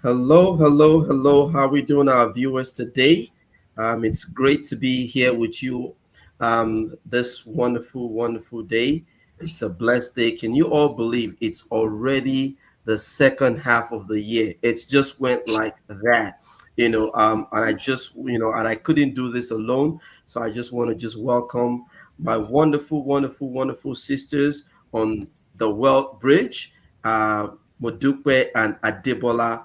Hello, hello, hello. How we doing, our viewers today? It's great to be here with you this wonderful, wonderful day. It's a blessed day. Can you all believe it's already the second half of the year? It's just went like that, and I couldn't do this alone. So I just want to just welcome my wonderful, wonderful, wonderful sisters on the Wealth Bridge, Modupe and Adebola.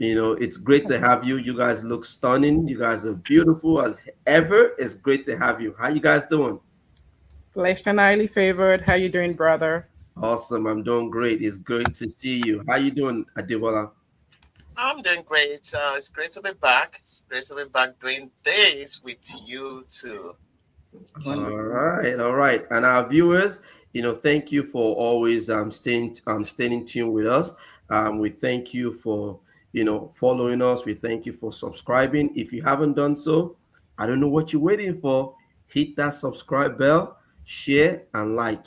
It's great to have you. You guys look stunning. You guys are beautiful as ever. It's great to have you. How you guys doing? Blessed and highly favored. How you doing, brother? Awesome. I'm doing great. It's great to see you. How you doing, Adebola? I'm doing great. It's great to be back. It's great to be back doing this with you too. All Wonderful. right, all right. And our viewers, thank you for always staying in tune with us. We thank you for following us. We thank you for subscribing. If you haven't done so, I don't know what you're waiting for. Hit that subscribe bell, share, and like.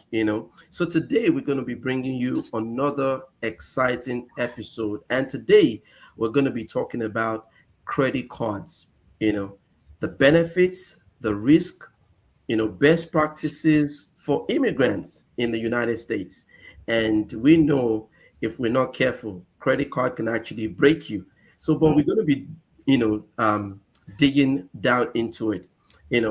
So today we're going to be bringing you another exciting episode. And today we're going to be talking about credit cards. The benefits, the risk, best practices for immigrants in the United States. And we know if we're not careful, credit card can actually break you. So, but we're going to be, digging down into it.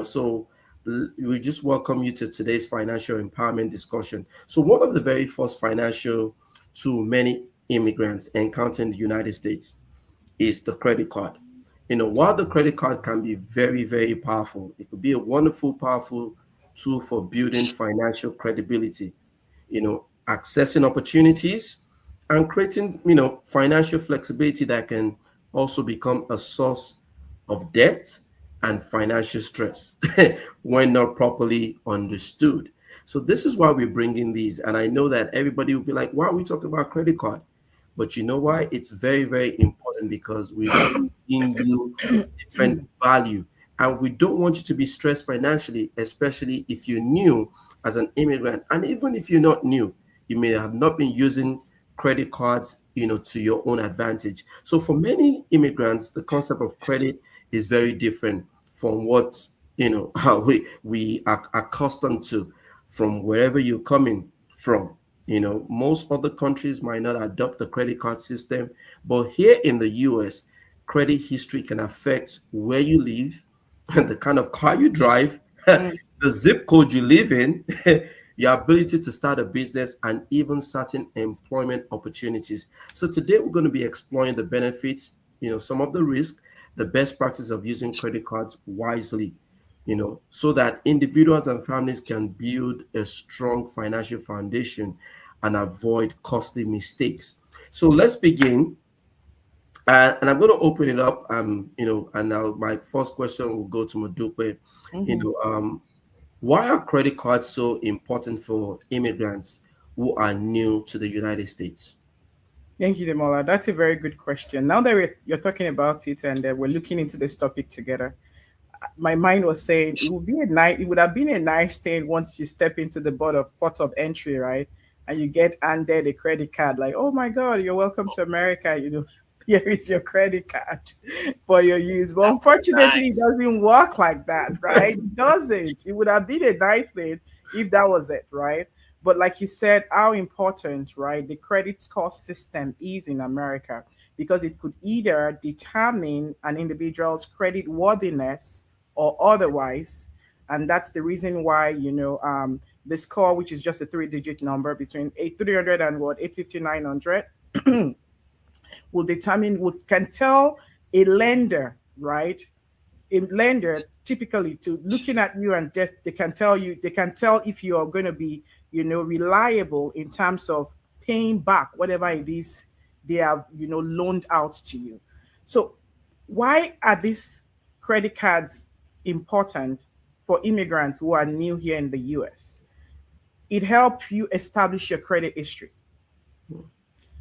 So we just welcome you to today's financial empowerment discussion. So, one of the very first financial to many immigrants encountering the United States is the credit card. While the credit card can be very, very powerful, it could be a wonderful, powerful tool for building financial credibility, accessing opportunities and creating, financial flexibility that can also become a source of debt and financial stress when not properly understood. So this is why we're bringing these. And I know that everybody will be like, why are we talking about credit card? But you know why? It's very, very important because we want to bring you different value. And we don't want you to be stressed financially, especially if you're new as an immigrant. And even if you're not new, you may have not been using credit cards, to your own advantage. So for many immigrants, the concept of credit is very different from what, how we are accustomed to from wherever you're coming from. Most other countries might not adopt the credit card system, but here in the US, credit history can affect where you live, the kind of car you drive, Mm. the zip code you live in, your ability to start a business, and even certain employment opportunities. So today we're going to be exploring the benefits, some of the risk, the best practice of using credit cards wisely, so that individuals and families can build a strong financial foundation and avoid costly mistakes. So let's begin. And I'm going to open it up. And now my first question will go to Madupe. You Mhm. know, um, why are credit cards so important for immigrants who are new to the United States? Thank you, Demola. That's a very good question. Now that you're talking about it and we're looking into this topic together, my mind was saying it would have been a nice thing once you step into the port of entry, right? And you get handed a credit card, like, oh my God, you're welcome to America. Here is your credit card for your use. But That would be unfortunately, it nice. doesn't work like that, right? It doesn't. It would have been a nice thing if that was it, right? But like you said, how important, right, the credit score system is in America because it could either determine an individual's credit worthiness or otherwise. And that's the reason why, the score, which is just a three-digit number between 300 and what, 850, 900, can tell a lender, right? A lender typically to looking at you and just they can tell if you are going to be, reliable in terms of paying back whatever it is they have, loaned out to you. So why are these credit cards important for immigrants who are new here in the US? It helps you establish your credit history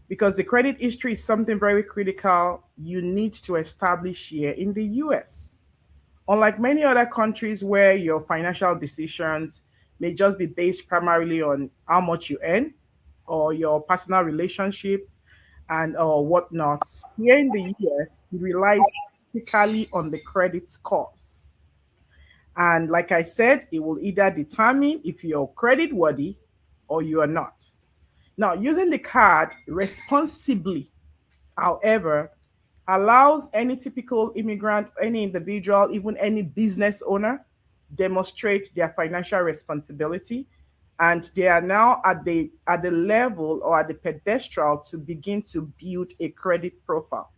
because the credit history is something very critical you need to establish here in the US. Unlike many other countries where your financial decisions may just be based primarily on how much you earn or your personal relationship, and or whatnot. Here in the US, it relies typically on the credit scores. And like I said, it will either determine if you're credit worthy or you are not. Now, using the card responsibly, however, allows any typical immigrant, any individual, even any business owner demonstrate their financial responsibility, and they are now at the level or at the pedestal to begin to build a credit profile.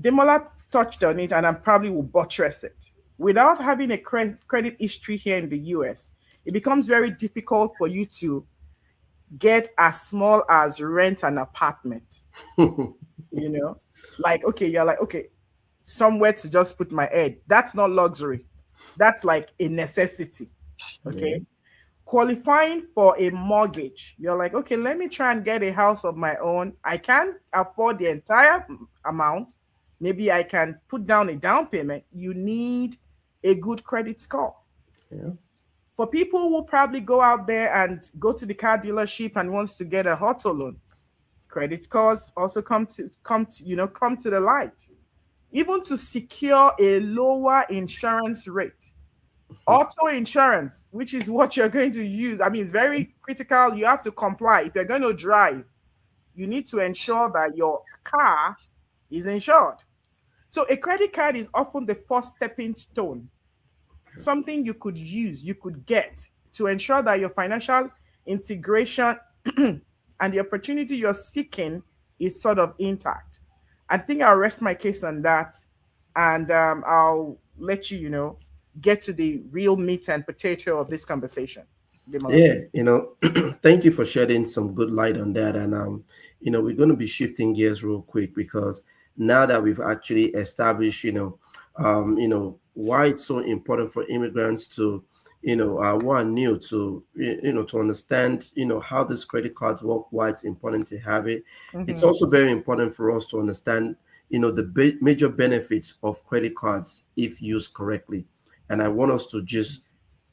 Demola touched on it, and I probably will buttress it. Without having a credit history here in the US, it becomes very difficult for you to get as small as rent an apartment. You know, like, okay, you're like, okay, somewhere to just put my head. That's not luxury. That's like a necessity. Yeah. Okay. Qualifying for a mortgage, you're like, okay, let me try and get a house of my own. I can't afford the entire amount. Maybe I can put down a down payment. You need a good credit score. Yeah. For people who probably go out there and go to the car dealership and wants to get a auto loan, credit scores also come to the light. Even to secure a lower insurance rate. Auto insurance, which is what you're going to use, I mean, very critical. You have to comply. If you're going to drive, you need to ensure that your car is insured. So a credit card is often the first stepping stone, something you could use, you could get to ensure that your financial integration and the opportunity you're seeking is sort of intact. I think I'll rest my case on that, and I'll let you, get to the real meat and potato of this conversation. Demola. Yeah, thank you for shedding some good light on that. And we're going to be shifting gears real quick because now that we've actually established, why it's so important for immigrants to, who are new to, to understand, how these credit cards work, why it's important to have it. It's Mm-hmm. also very important for us to understand, the major benefits of credit cards if used correctly. And I want us to just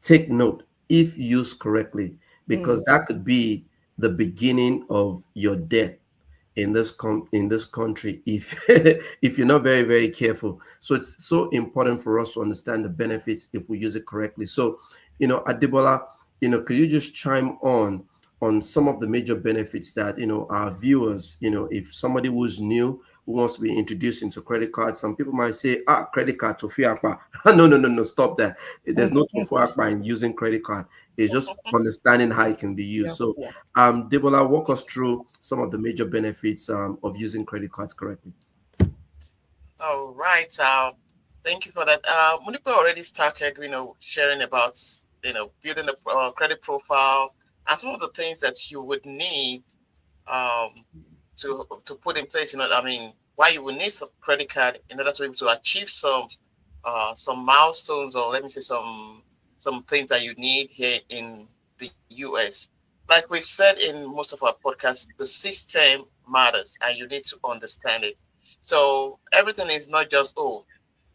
take note if used correctly, because Mm-hmm. that could be the beginning of your death in this country if if you're not very very careful. So it's so important for us to understand the benefits if we use it correctly. So, Adibola, could you just chime on some of the major benefits that our viewers, if somebody who's new who wants to be introduced into credit cards, some people might say, credit card to fiapa. No, no, no, no, stop that. There's no tofu akpa in using credit card. It's just understanding how it can be Yeah, used. So yeah. Debola, walk us through some of the major benefits of using credit cards correctly. All right. Thank you for that. Munipo already started, sharing about, building a credit profile and some of the things that you would need um, to put in place. I mean, why you would need some credit card in order to be able to achieve some milestones, or let me say some things that you need here in the US. Like we've said in most of our podcasts, the system matters and you need to understand it. So everything is not just, oh,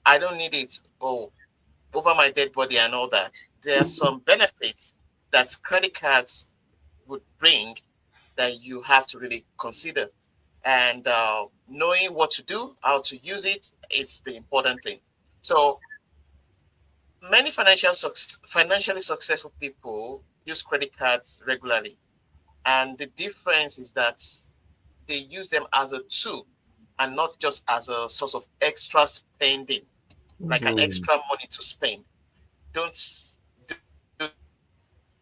I don't need it, oh, over my dead body and all that. There are some benefits that credit cards would bring that you have to really consider. And knowing what to do, how to use it, it's the important thing. So many financially successful people use credit cards regularly, and the difference is that they use them as a tool and not just as a source of extra spending, like an Mhm. extra money to spend. Don't do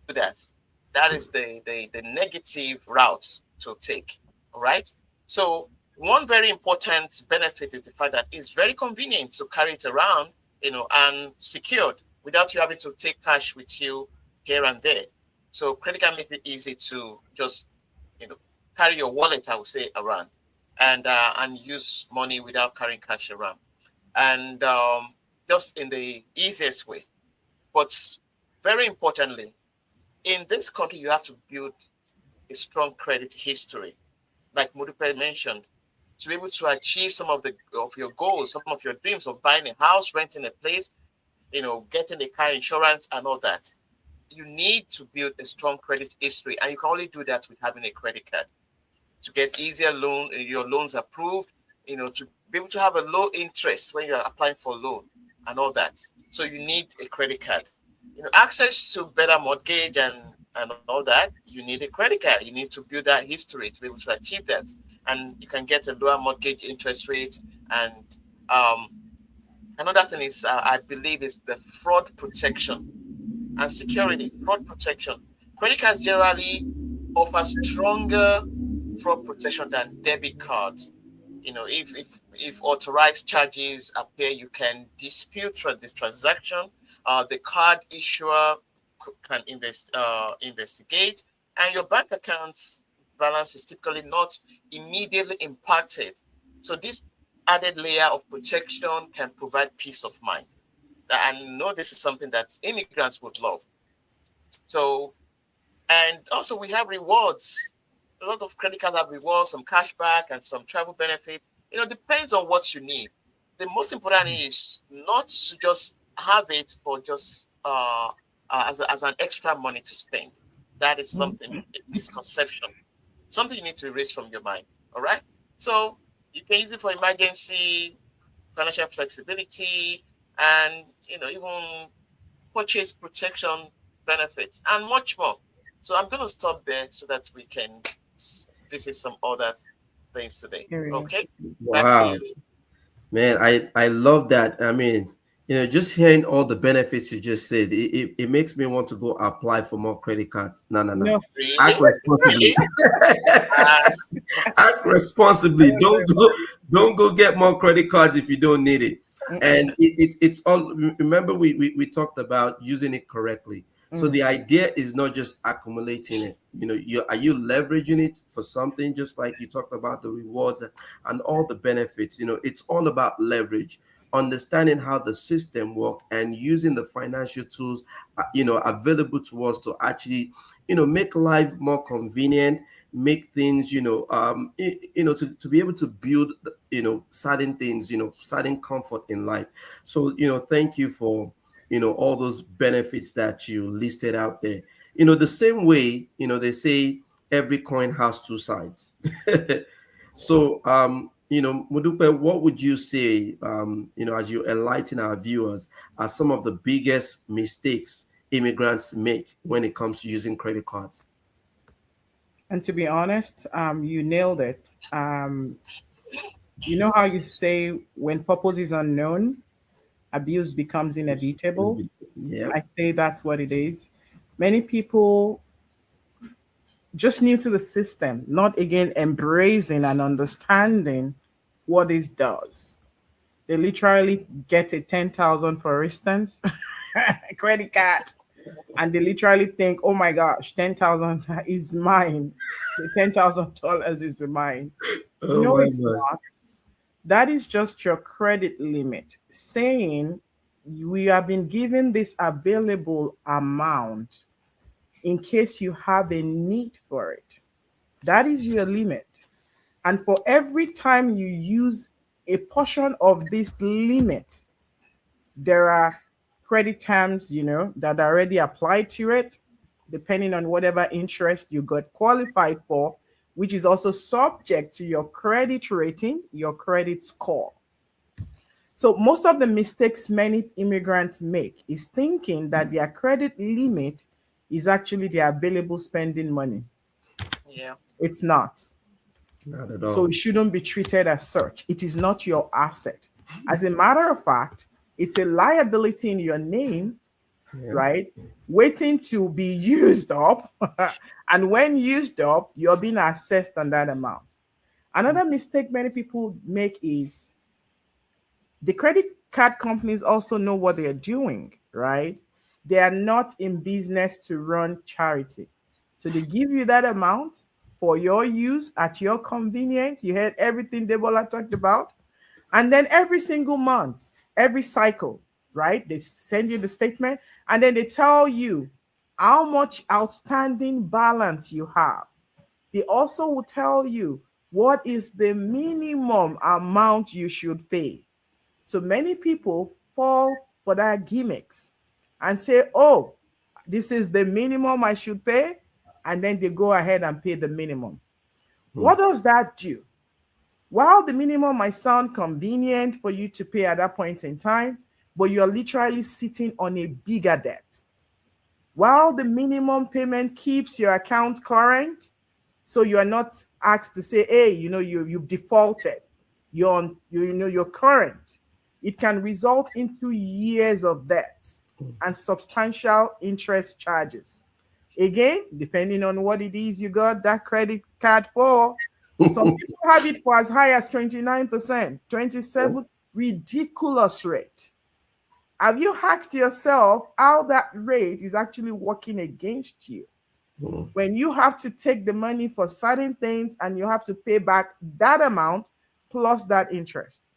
that. That is the negative route to take. All right. So one very important benefit is the fact that it's very convenient to carry it around, and secured without you having to take cash with you here and there. So credit card makes it easy to just, you know, carry your wallet, I would say, around, and use money without carrying cash around, and just in the easiest way. But very importantly, in this country, you have to build a strong credit history, like Mudupe mentioned, to be able to achieve some of your goals, some of your dreams of buying a house, renting a place, getting a car insurance and all that. You need to build a strong credit history, and you can only do that with having a credit card. to get easier your loans approved, to be able to have a low interest when you're applying for loan and all that. So you need a credit card. Access to better mortgage and all that, you need a credit card. You need to build that history to be able to achieve that. And you can get a lower mortgage interest rate. And um, another thing is, I believe, is the fraud protection and security. Fraud protection. Credit cards generally offer stronger fraud protection than debit cards. If authorized charges appear, you can dispute this transaction. The card issuer can investigate, and your bank account's balance is typically not immediately impacted. So this added layer of protection can provide peace of mind. I know this is something that immigrants would love. So, and also we have rewards. A lot of credit cards have rewards, some cashback, and some travel benefits. Depends on what you need. The most important thing is not to just have it for just as an extra money to spend. That is something, a misconception, something you need to erase from your mind. All right. So you can use it for emergency, financial flexibility, and even purchase protection benefits and much more. So I'm going to stop there so that we can visit some other things today. Okay, back to Wow, you. man, I love that. I mean, just hearing all the benefits you just said, it makes me want to go apply for more credit cards. No, no, no. No, Act Really, responsibly. really. Uh, Act responsibly. Don't go get more credit cards if you don't need it. And mm-mm, it's all. Remember, we talked about using it correctly. So mm. the idea is not just accumulating it. Are you leveraging it for something? Just like you talked about the rewards and all the benefits. It's all about leverage, understanding how the system work, and using the financial tools available to us to actually make life more convenient, make things to be able to build certain things, certain comfort in life. So thank you for all those benefits that you listed out there. The same way, they say every coin has two sides. So Mudupe, what would you say, as you enlighten our viewers, are some of the biggest mistakes immigrants make when it comes to using credit cards? And to be honest, you nailed it. You know how you say when purpose is unknown, abuse becomes inevitable. Yeah. I say that's what it is. Many people just new to the system, not again embracing and understanding what this does. They literally get a 10,000, for instance, credit card, and they literally think, oh my gosh, 10,000 is mine. The $10,000 is mine. Oh No, my it's God. not. That is just your credit limit saying we have been given this available amount in case you have a need for it. That is your limit. And for every time you use a portion of this limit, there are credit terms, that are already applied to it, depending on whatever interest you got qualified for, which is also subject to your credit rating, your credit score. So most of the mistakes many immigrants make is thinking that their credit limit is actually their available spending money. yeah. It's not. Not at So it all. shouldn't be treated as such. It is not your asset. As a matter of fact, it's a liability in your name, Yeah. right? Waiting to be used up. And when used up, you're being assessed on that amount. Another mistake many people make is the credit card companies also know what they're doing, right? They are not in business to run charity. So they give you that amount for your use at your convenience. You heard everything Debola talked about. And then every single month, every cycle, right? They send you the statement and then they tell you how much outstanding balance you have. They also will tell you what is the minimum amount you should pay. So many people fall for that gimmicks and say, oh, this is the minimum I should pay. And then they go ahead and pay the minimum. What does that do? While the minimum might sound convenient for you to pay at that point in time, but you're literally sitting on a bigger debt. While the minimum payment keeps your account current, so you are not asked to say, hey, you've defaulted. You're on, you're current. It can result into years of debt and substantial interest charges. Again, depending on what it is you got that credit card for. Some people have it for as high as 29%, 27, ridiculous rate. Have you asked yourself how that rate is actually working against you? When you have to take the money for certain things and you have to pay back that amount plus that interest.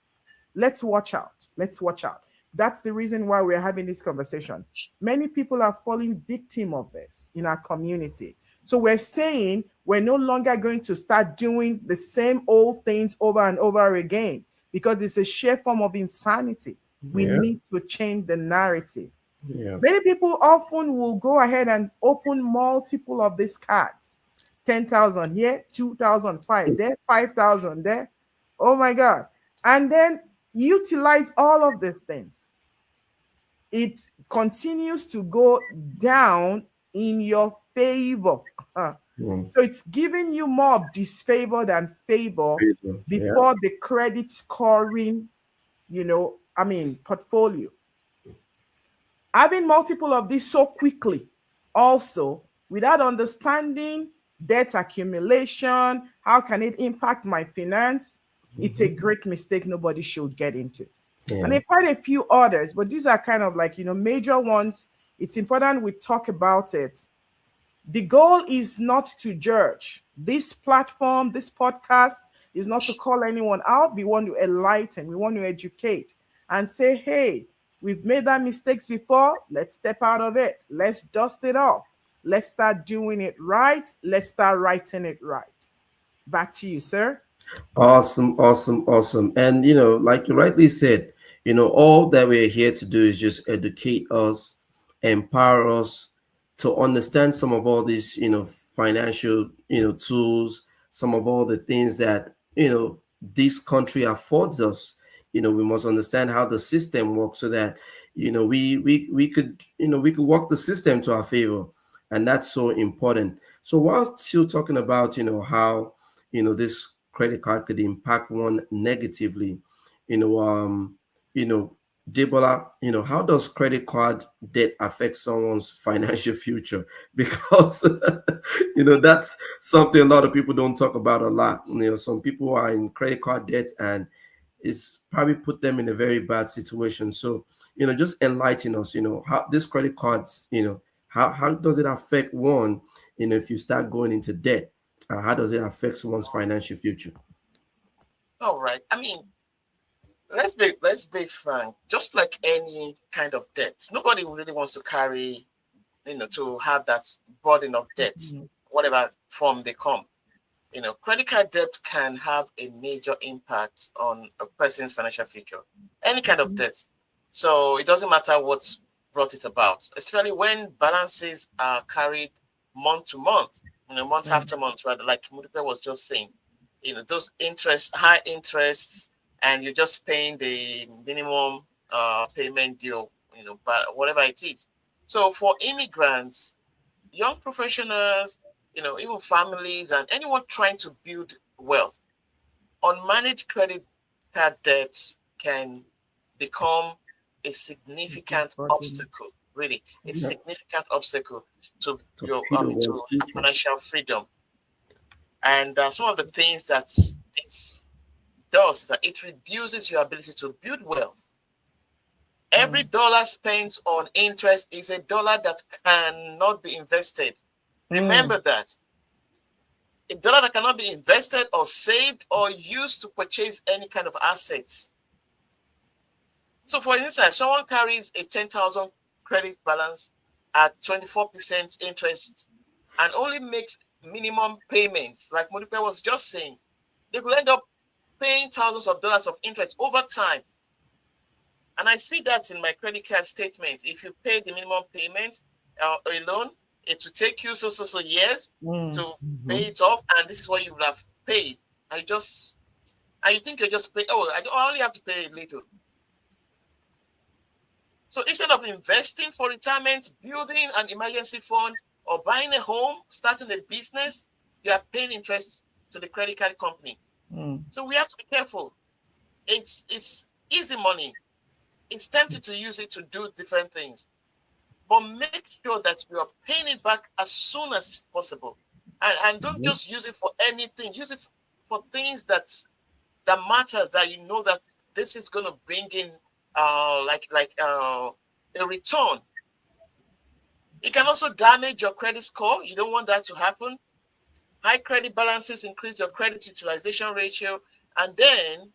Let's watch out. Let's watch out. That's the reason why we're having this conversation. Many people are falling victim of this in our community. So we're saying we're no longer going to start doing the same old things over and over again because it's a sheer form of insanity. We need to change the narrative. Many people often will go ahead and open multiple of these cards. 10,000 here, 2,005 there, 5,000 there. Oh my God. And then utilize all of these things. It continues to go down in your favor. So it's giving you more of disfavor than favor before the credit scoring, portfolio. Having multiple of these so quickly also without understanding debt accumulation, how can it impact my finance? It's a great mistake nobody should get into. And there are quite a few others, but these are kind of like, major ones. It's important we talk about it. The goal is not to judge. This platform, this podcast is not to call anyone out. We want to enlighten, we want to educate and say, hey, we've made that mistakes before. Let's step out of it. Let's dust it off. Let's start doing it right. Let's start writing it right. Back to you, sir. Awesome, awesome, awesome. And like you rightly said, all that we're here to do is just educate us, empower us to understand some of all these, financial, tools, some of all the things that, this country affords us. We must understand how the system works so that, we could, we could work the system to our favor. And that's so important. So while still talking about, how, this credit card could impact one negatively, Debola, how does credit card debt affect someone's financial future? Because that's something a lot of people don't talk about a lot. Some people are in credit card debt and it's probably put them in a very bad situation. So, just enlighten us, how this credit cards, how does it affect one, if you start going into debt? How does it affect someone's financial future? All right. I mean, let's be frank. Just like any kind of debt, nobody really wants to carry, to have that burden of debt, whatever form they come. Credit card debt can have a major impact on a person's financial future. Any kind of debt. So it doesn't matter what's brought it about, especially when balances are carried month to month, month after month, rather, like Mudipe was just saying. Those high interests, and you're just paying the minimum payment due, but whatever it is. So for immigrants, young professionals, even families and anyone trying to build wealth, unmanaged credit card debts can become a significant obstacle, really, a significant obstacle to your to financial freedom. And some of the things that this does is that it reduces your ability to build wealth. Every dollar spent on interest is a dollar that cannot be invested. Remember that. A dollar that cannot be invested or saved or used to purchase any kind of assets. So for instance, someone carries a 10,000 credit balance at 24% interest and only makes minimum payments, like Modipe was just saying. They will end up paying thousands of dollars of interest over time. And I see that in my credit card statement. If you pay the minimum payment alone, it will take you so years to pay it off, and this is what you will have paid. I just and you think you just pay. Oh, I only have to pay a little. So instead of investing for retirement, building an emergency fund, or buying a home, starting a business, you are paying interest to the credit card company. Mm. So we have to be careful. It's easy money. It's tempting to use it to do different things, but make sure that you are paying it back as soon as possible, and don't Mhm. just use it for anything. Use it for things that matters, that you know that this is going to bring in a return. It can also damage your credit score. You don't want that to happen. High credit balances increase your credit utilization ratio, and then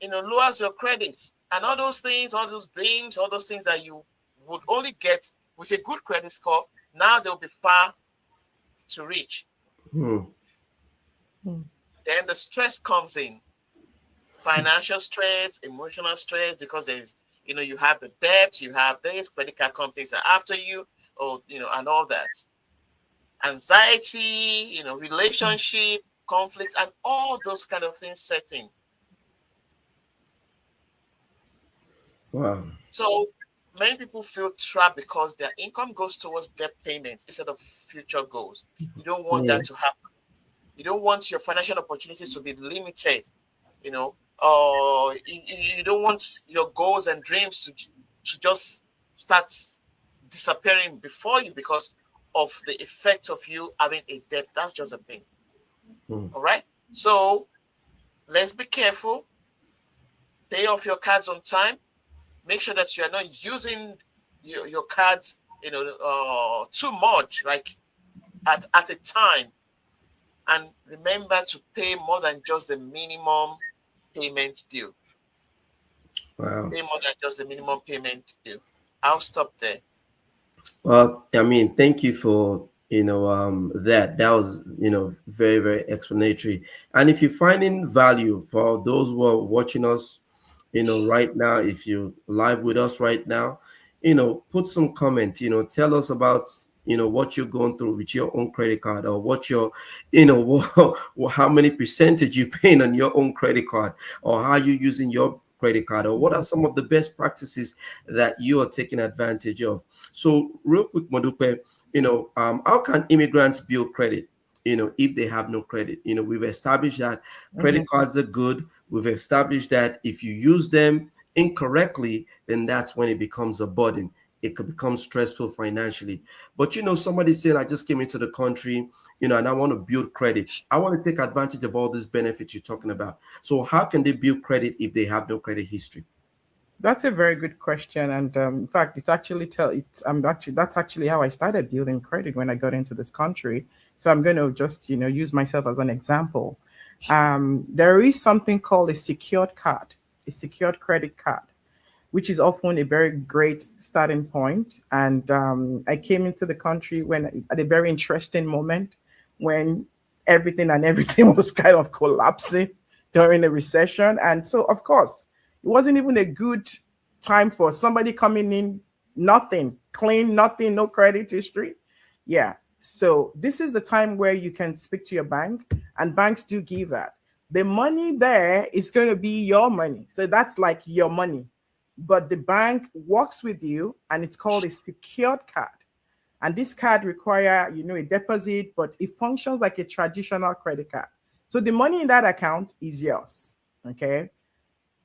lowers your credits. And all those things, all those dreams, all those things that you would only get with a good credit score, now they'll be far to reach. Hmm. Mm. Then the stress comes in. Financial stress, emotional stress, because you have the debt, you have this, credit card companies are after you, or and all that. Anxiety, relationship conflicts, and all those kind of things setting. Wow. So many people feel trapped because their income goes towards debt payments instead of future goals. You don't want Hmm. that to happen. You don't want your financial opportunities to be limited, or you don't want your goals and dreams to just start disappearing before you because of the effect of you having a debt. That's just a thing. Hmm. All right. So let's be careful. Pay off your cards on time. Make sure that you are not using your cards, too much, like at a time. And remember to pay more than just the minimum payment due. Wow. Pay more than just the minimum payment due. I'll stop there. Well, I mean, thank you for that. That was very very explanatory. And if you're finding value for those who are watching us, right now, if you're live with us right now, put some comment. Tell us about what you're going through with your own credit card, or what your how many percentage you paying on your own credit card, or how you using your credit card, or what are some of the best practices that you are taking advantage of. So real quick, Modupe, how can immigrants build credit, if they have no credit? We've established that credit Mhm. cards are good. We've established that if you use them incorrectly, then that's when it becomes a burden. It could become stressful financially. But somebody saying, I just came into the country, and I want to build credit. I want to take advantage of all these benefits you're talking about. So how can they build credit if they have no credit history? That's a very good question, and in fact, it's actually tell it's I'm actually that's actually how I started building credit when I got into this country. So I'm going to just use myself as an example. There is something called a secured credit card, which is often a very great starting point. And I came into the country when at a very interesting moment when everything was kind of collapsing during a recession. And so, of course, it wasn't even a good time for somebody coming in, nothing, clean, nothing, no credit history. Yeah. So this is the time where you can speak to your bank, and banks do give that. The money there is going to be your money. So that's like your money, but the bank works with you, and it's called a secured card. And this card require a deposit, but it functions like a traditional credit card. So the money in that account is yours. Okay,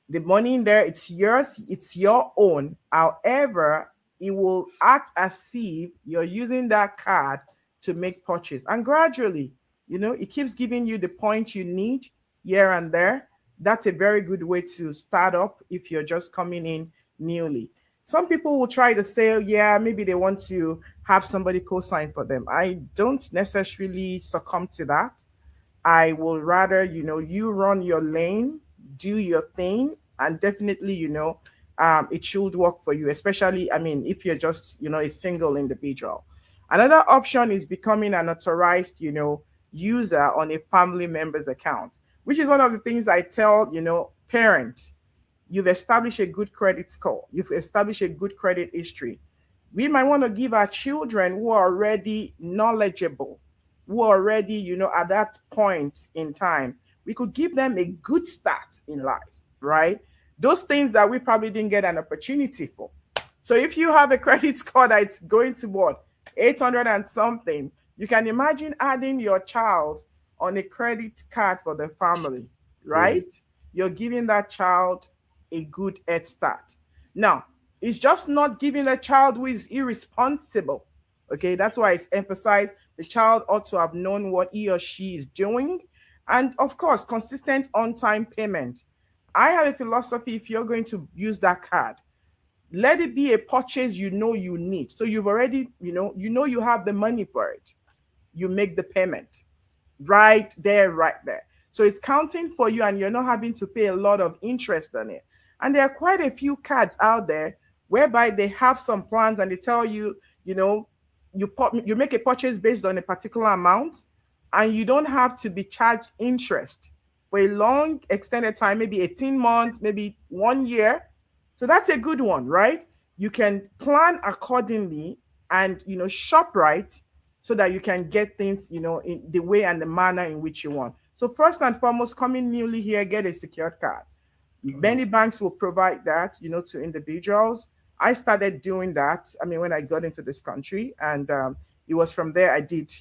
the money in there, it's yours, it's your own. However, it will act as if you're using that card to make purchase, and gradually it keeps giving you the points you need here and there. That's a very good way to start up if you're just coming in newly. Some people will try to say, oh, yeah, maybe they want to have somebody co-sign for them. I don't necessarily succumb to that. I will rather, you run your lane, do your thing, and definitely, it should work for you, especially, I mean, if you're just, a single individual. Another option is becoming an authorized, user on a family member's account, which is one of the things I tell, parents. You've established a good credit score, you've established a good credit history. We might want to give our children who are already knowledgeable, who are already, at that point in time, we could give them a good start in life, right? Those things that we probably didn't get an opportunity for. So if you have a credit score that's going to what, 800 and something, you can imagine adding your child on a credit card for the family, Mm, right? You're giving that child a good head start. Now, it's just not giving a child who is irresponsible. Okay, that's why it's emphasized the child ought to have known what he or she is doing. And of course, consistent on time payment. I have a philosophy: if you're going to use that card, let it be a purchase you know you need. So you've already, you have the money for it. You make the payment right there, right there. So it's counting for you and you're not having to pay a lot of interest on it. And there are quite a few cards out there whereby they have some plans and they tell you, you know, you make a purchase based on a particular amount and you don't have to be charged interest for a long extended time, maybe 18 months, maybe 1 year. So that's a good one, right? You can plan accordingly and shop right so that you can get things, in the way and the manner in which you want. So first and foremost, coming newly here, get a secured card. Many awesome. banks will provide that, to individuals. I started doing that. I mean, when I got into this country, and it was from there I did,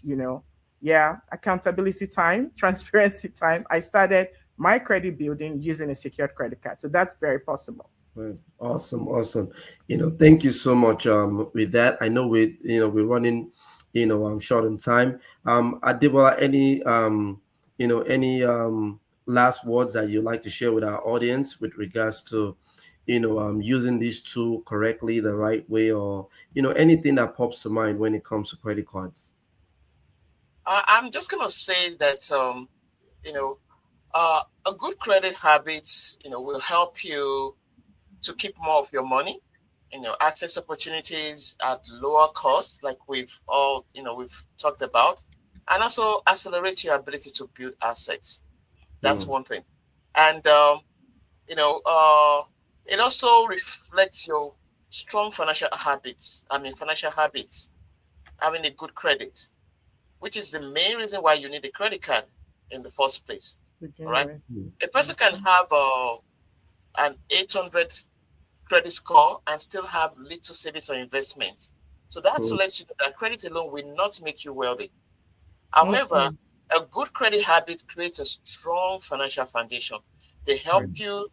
yeah, accountability time, transparency time. I started my credit building using a secured credit card. So that's very possible. Right. Awesome, awesome. Thank you so much. With that, I know we're running, short on time. Adebola, any last words that you'd like to share with our audience with regards to, using these two correctly, the right way, or anything that pops to mind when it comes to credit cards. I'm just gonna say that you know, a good credit habit, will help you to keep more of your money, access opportunities at lower cost, like we've talked about, and also accelerate your ability to build assets. That's Mm, one thing. And you know, it also reflects your strong financial habits. I mean, financial habits, having a good credit, which is the main reason why you need a credit card in the first place. All Begin right. with. mm, A person can Mhm. have an 800 credit score and still have little savings or investment. So that's to mm, let you know that credit alone will not make you wealthy. However, Mm-mm. a good credit habit creates a strong financial foundation. They right. help you,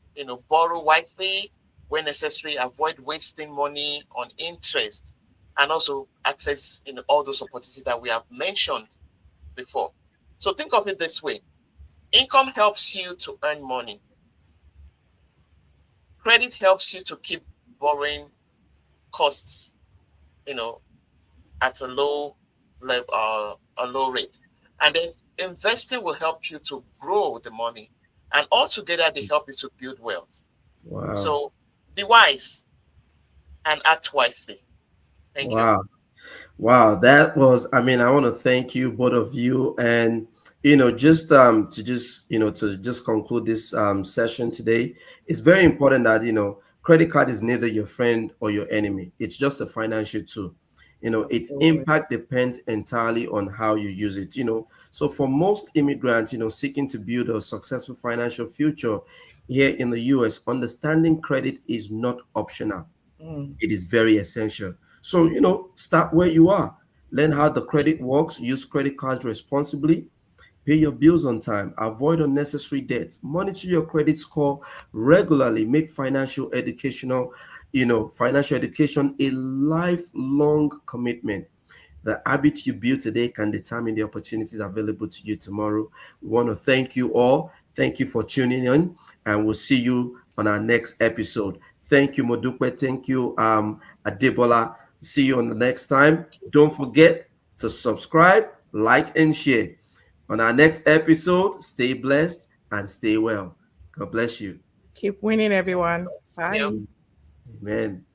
borrow wisely when necessary, avoid wasting money on interest, and also access all those opportunities that we have mentioned before. So think of it this way: income helps you to earn money. Credit helps you to keep borrowing costs, you know, at a low rate. And then investing will help you to grow the money. And altogether they help you to build wealth. Wow. So be wise and act wisely. Thank you. Wow. Wow, that was, I mean, I want to thank you, both of you. And, to just conclude this session today, it's very important that, credit card is neither your friend or your enemy. It's just a financial tool. Its Absolutely. impact depends entirely on how you use it. So for most immigrants, seeking to build a successful financial future here in the US, understanding credit is not optional, Mm. it is very essential. So, start where you are. Learn how the credit works, use credit cards responsibly, pay your bills on time, avoid unnecessary debts, monitor your credit score regularly, make financial education a lifelong commitment. The habits you build today can determine the opportunities available to you tomorrow. We want to thank you all. Thank you for tuning in, and we'll see you on our next episode. Thank you, Modupe. Thank you, Adebola. See you on the next time. Don't forget to subscribe, like, and share. On our next episode, stay blessed and stay well. God bless you. Keep winning, everyone. Yeah. Bye. Amen.